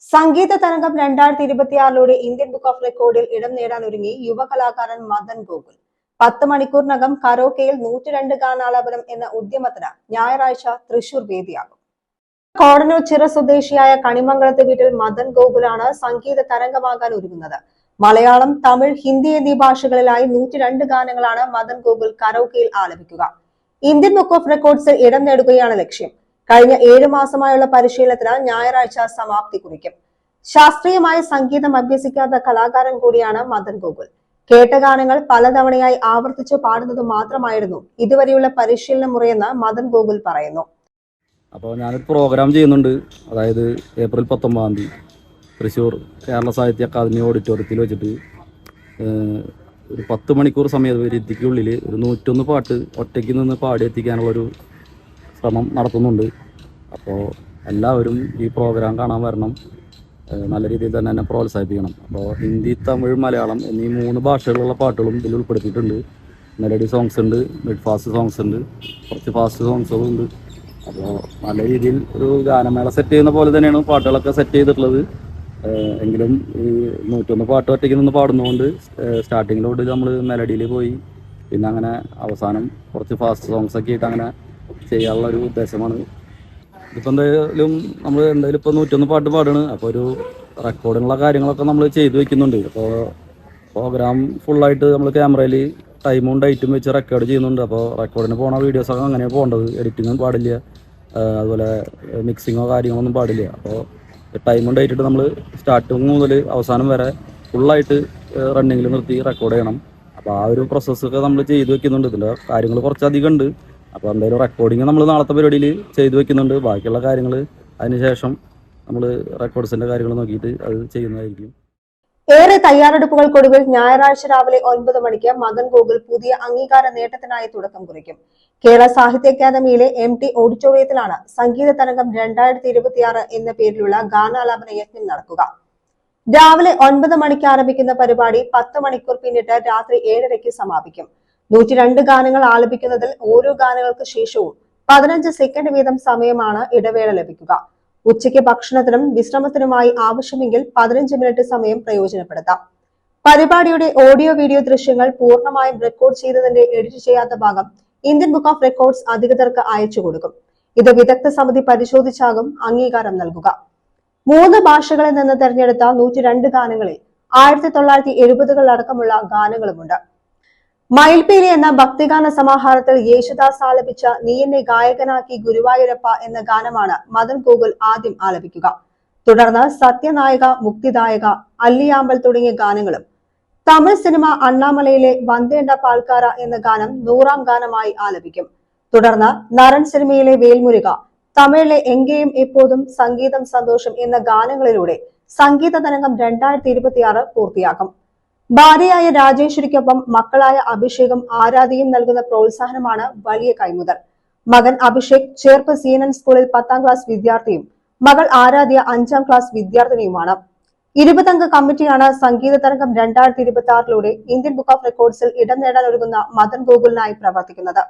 സംഗീത തരംഗം 2026 Indian book of റെക്കോർഡിൽ ഇടം നേടാൻ ഒരുങ്ങി യുവകലാകാരൻ മദൻ ഗോകുൽ. 10 മണിക്കൂറിനകം കരോക്കയിൽ 102 ഗാനാലാപനം എന്ന ഉദ്യമത്തിന് ഞായറാഴ്ച തൃശൂർ വേദിയാകും. കോടന്നൂർ ചിറ സ്വദേശിയായ കണിമംഗലത്ത് വീട്ടിൽ മദൻ ഗോകുലാണ് സംഗീത തരംഗമാകാൻ ഒരുങ്ങുന്നത്. മലയാളം, തമിഴ്, ഹിന്ദി എന്നീ ഭാഷകളിലായി 102 ഗാനങ്ങളാണ് മദൻ ഗോകുൽ കരോക്കയിൽ ആലപിക്കുക. ഇന്ത്യൻ ബുക്ക് ഓഫ് റെക്കോർഡ്സിൽ ഇടം നേടുകയാണ് ലക്ഷ്യം. കഴിഞ്ഞ 7 മാസമായുള്ള പരിശീലനത്തിന് ഞായറാഴ്ച സമാപ്തി കുറിക്കും. ശാസ്ത്രീയമായ സംഗീതം അഭ്യസിക്കാത്ത കലാകാരൻ കൂടിയാണ് മദൻ ഗോകുൽ. കേട്ട ഗാനങ്ങൾ പലതവണയായി ആവർത്തിച്ചു പാടുന്നത് മാത്രമായിരുന്നു ഇതുവരെയുള്ള പരിശീലന മുറയെന്ന് മദൻ ഗോകുൽ പറയുന്നു. അപ്പോൾ ഞാനൊരു പ്രോഗ്രാം ചെയ്യുന്നുണ്ട്. അതായത് ഏപ്രിൽ 19 തൃശ്ശൂർ കേരള സാഹിത്യ അക്കാദമി ഓഡിറ്റോറിയത്തിൽ വെച്ചിട്ട് ഒരു 10 മണിക്കൂർ സമയപരിധിക്കുള്ളിൽ ഒരു 101 പാട്ട് ഒറ്റയ്ക്ക് നിന്ന് പാടി എത്തിക്കാനുള്ളൊരു ശ്രമം നടത്തുന്നുണ്ട്. അപ്പോൾ എല്ലാവരും ഈ പ്രോഗ്രാം കാണാൻ വരണം. നല്ല രീതിയിൽ തന്നെ എന്നെ പ്രോത്സാഹിപ്പിക്കണം. അപ്പോൾ ഹിന്ദി, തമിഴ്, മലയാളം എന്നീ 3 ഭാഷകളിലുള്ള പാട്ടുകളും ഇതിൽ ഉൾപ്പെടുത്തിയിട്ടുണ്ട്. മെലഡി സോങ്സ് ഉണ്ട്, മിഡ് ഫാസ്റ്റ് സോങ്സ് ഉണ്ട്, കുറച്ച് ഫാസ്റ്റ് സോങ്സുകളും ഉണ്ട്. അപ്പോൾ നല്ല രീതിയിൽ ഒരു ഗാനമേള സെറ്റ് ചെയ്യുന്ന പോലെ തന്നെയാണ് പാട്ടുകളൊക്കെ സെറ്റ് ചെയ്തിട്ടുള്ളത്. എങ്കിലും ഈ 101 പാട്ട് ഒറ്റയ്ക്ക് നിന്ന് പാടുന്നതുകൊണ്ട് സ്റ്റാർട്ടിങ്ങിലോട്ട് നമ്മൾ മെലഡിയിൽ പോയി, പിന്നെ അങ്ങനെ അവസാനം കുറച്ച് ഫാസ്റ്റ് സോങ്സ് ഒക്കെ ആയിട്ട് അങ്ങനെ ചെയ്യാനുള്ള ഒരു ഉദ്ദേശമാണ്. ഇതിപ്പോൾ എന്തായാലും നമ്മൾ ഇപ്പോൾ 101 പാട്ട് പാടുകയാണ്. അപ്പോൾ ഒരു റെക്കോർഡിനുള്ള കാര്യങ്ങളൊക്കെ നമ്മൾ ചെയ്തു വെക്കുന്നുണ്ട്. അപ്പോൾ പ്രോഗ്രാം ഫുള്ളായിട്ട് നമ്മൾ ക്യാമറയിൽ ടൈമും ഡേറ്റും വെച്ച് റെക്കോർഡ് ചെയ്യുന്നുണ്ട്. അപ്പോൾ റെക്കോർഡിന് പോണ വീഡിയോസൊക്കെ അങ്ങനെയാണ് പോകേണ്ടത്. എഡിറ്റിങ്ങും പാടില്ല, അതുപോലെ മിക്സിങ്ങോ കാര്യങ്ങളൊന്നും പാടില്ല. അപ്പോൾ ടൈമും ഡേറ്റിട്ട് നമ്മൾ സ്റ്റാർട്ടിങ് മുതൽ അവസാനം വരെ ഫുള്ളായിട്ട് റണ്ണിങ്ങിൽ നിർത്തി റെക്കോർഡ് ചെയ്യണം. അപ്പോൾ ആ ഒരു പ്രോസസ്സൊക്കെ നമ്മൾ ചെയ്തു വെക്കുന്നുണ്ട്. ഇതിൻ്റെ കാര്യങ്ങൾ കുറച്ചധികം ഉണ്ട്. അപ്പോൾ എന്തായാലും റെക്കോർഡിങ് നമ്മൾ നാളത്തെ പരിപാടിയിൽ ചെയ്തു വെക്കുന്നുണ്ട്. ബാക്കിയുള്ള കാര്യങ്ങൾ അതിനുശേഷം നമ്മൾ റെക്കോർഡ്സിൻ്റെ കാര്യങ്ങൾ നോക്കിയിട്ട് അത് ചെയ്യുന്നതായിരിക്കും. ഏറെ തയ്യാറെടുപ്പുകൾക്കൊടുവിൽ ഞായറാഴ്ച രാവിലെ 9 മണിക്ക് മദൻ ഗോകുൽ പുതിയ അംഗീകാര നേട്ടത്തിനായി തുടക്കം കുറിക്കും. കേരള സാഹിത്യ അക്കാദമിയിലെ MT ഓഡിറ്റോറിയത്തിലാണ് സംഗീത തരംഗം 2026 എന്ന പേരിലുള്ള ഗാനാലാപന യജ്ഞം നടക്കുക. രാവിലെ 9 മണിക്ക് ആരംഭിക്കുന്ന പരിപാടി 10 മണിക്കൂർ പിന്നിട്ട് രാത്രി 7:30 സമാപിക്കും. 102 ഗാനങ്ങൾ ആലപിക്കുന്നതിൽ ഓരോ ഗാനങ്ങൾക്ക് ശേഷവും 15 സെക്കൻഡ് വീതം സമയമാണ് ഇടവേള ലഭിക്കുക. ഉച്ചയ്ക്ക് ഭക്ഷണത്തിനും വിശ്രമത്തിനുമായി ആവശ്യമെങ്കിൽ 15 മിനിറ്റ് സമയം പ്രയോജനപ്പെടുത്താം. പരിപാടിയുടെ ഓഡിയോ വീഡിയോ ദൃശ്യങ്ങൾ പൂർണ്ണമായും റെക്കോർഡ് ചെയ്തതിന്റെ എഡിറ്റ് ചെയ്യാത്ത ഭാഗം ഇന്ത്യൻ ബുക്ക് ഓഫ് റെക്കോർഡ്സ് അധികൃതർക്ക് അയച്ചു കൊടുക്കും. ഇത് വിദഗ്ധ സമിതി പരിശോധിച്ചാകും അംഗീകാരം നൽകുക. 3 ഭാഷകളിൽ നിന്ന് തെരഞ്ഞെടുത്ത 102 ഗാനങ്ങളിൽ 1970 അടക്കമുള്ള ഗാനങ്ങളുമുണ്ട്. മയിൽപീലി എന്ന ഭക്തിഗാന സമാഹാരത്തിൽ യേശുദാസ് ആലപിച്ച നീ എന്നെ ഗായകനാക്കി ഗുരുവായൂരപ്പ എന്ന ഗാനമാണ് മദൻ ഗോകുൽ ആദ്യം ആലപിക്കുക. തുടർന്ന് സത്യനായക, മുക്തിദായക, അല്ലിയാമ്പൽ തുടങ്ങിയ ഗാനങ്ങളും. തമിഴ് സിനിമ അണ്ണാമലയിലെ വന്ദേണ്ട പാൽക്കാര എന്ന ഗാനം 100ാം ഗാനമായി ആലപിക്കും. തുടർന്ന് നരൻ സിനിമയിലെ വേൽമുരുക, തമിഴിലെ എങ്കേയും എപ്പോതും, സംഗീതം സന്തോഷം എന്ന ഗാനങ്ങളിലൂടെ സംഗീത തരംഗം 2026 പൂർത്തിയാക്കും. ഭാര്യയായ രാജേശ്വരിക്കൊപ്പം മക്കളായ അഭിഷേകും ആരാധ്യയും നൽകുന്ന പ്രോത്സാഹനമാണ് വലിയ കൈമുതൽ. മകൻ അഭിഷേക് ചേർപ്പ് CNN സ്കൂളിൽ 10ാം ക്ലാസ് വിദ്യാർത്ഥിയും മകൾ ആരാധ്യ 5ാം ക്ലാസ് വിദ്യാർത്ഥിനിയുമാണ്. 20 അംഗ കമ്മിറ്റിയാണ് സംഗീത തരംഗം 2026 ഇന്ത്യൻ ബുക്ക് ഓഫ് റെക്കോർഡ്സിൽ ഇടം നേടാൻ ഒരുങ്ങുന്ന മദൻ ഗോകുലിനായി പ്രവർത്തിക്കുന്നത്.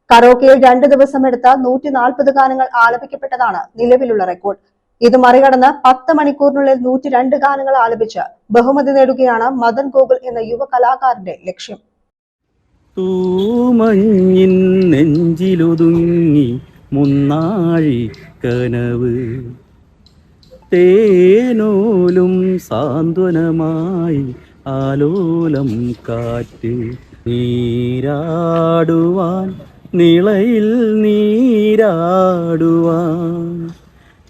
കരോക്കയിൽ 2 ദിവസമെടുത്ത 140 ഗാനങ്ങൾ ആലപിക്കപ്പെട്ടതാണ് നിലവിലുള്ള റെക്കോർഡ്. ഇത് മറികടന്ന് 10 മണിക്കൂറിനുള്ളിൽ 102 ഗാനങ്ങൾ ആലപിച്ച് ബഹുമതി നേടുകയാണ് മദൻ ഗോകുൽ എന്ന യുവ കലാകാരന്റെ ലക്ഷ്യം. തൂമഞ്ഞിൻ നെഞ്ചിലൊതുങ്ങി മുന്നാഴി കനവ് തേനോലും സാന്ത്വനമായി ആലോലം കാറ്റ് നീരാടുവാൻ നിളയിൽ നീരാടുവാൻ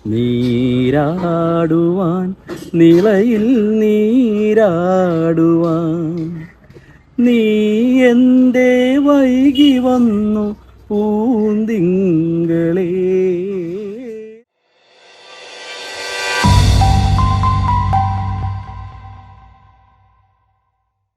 നിളയിൽ നീരാടുവാൻ നീ എന്തേ വൈകി വന്നു പൂന്തിങ്കളേ